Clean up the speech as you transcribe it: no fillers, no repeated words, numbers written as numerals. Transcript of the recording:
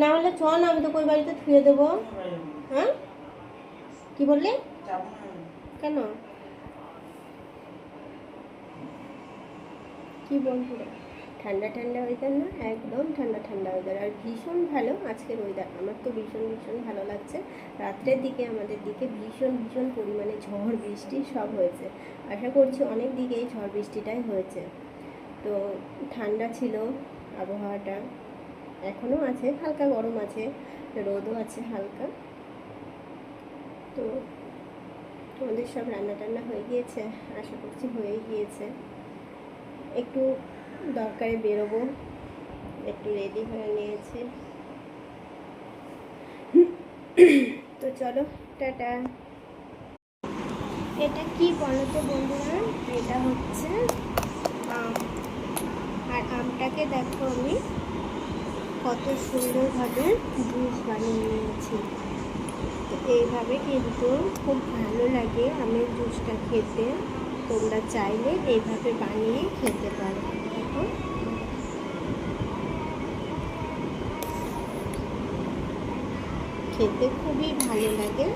না হলে চ না, আমি তো ওই বাড়িতে থুয়ে দেবো। হ্যাঁ কি বললে? কেন? কি বলবো? ঠান্ডা ঠান্ডা ওয়েদার না, একদম ঠান্ডা ঠান্ডা ওয়েদার, আর ভীষণ ভালো আজকের ওয়েদার। আমার তো ভীষণ ভীষণ ভালো লাগছে। রাত্রের দিকে আমাদের দিকে ভীষণ ভীষণ পরিমাণে ঝড় বৃষ্টি সব হয়েছে। আশা করছি অনেক দিকেই ঝড় বৃষ্টিটাই হয়েছে। তো ঠান্ডা ছিল আবহাওয়াটা, এখনও আছে, হালকা গরম আছে, রোদও আছে হালকা। তো আমাদের সব রান্না টান্না হয়ে গিয়েছে, আশা করছি হয়েই গিয়েছে। একটু দরকারে বেরোবো, একটু রেডি হয়ে নিয়েছি। তো চলো, টাটা। এটা কি বলো তো বন্ধুরা? এটা হচ্ছে আম, আর আমটাকে দেখো আমি কত সুন্দরভাবে জুস বানিয়ে নিয়েছি। তো এইভাবে কিন্তু খুব ভালো লাগে আমের জুসটা খেতে। তোমরা চাইলে এইভাবে বানিয়ে খেতে পারো। দেখো, খেতে খুবই ভালো লাগে।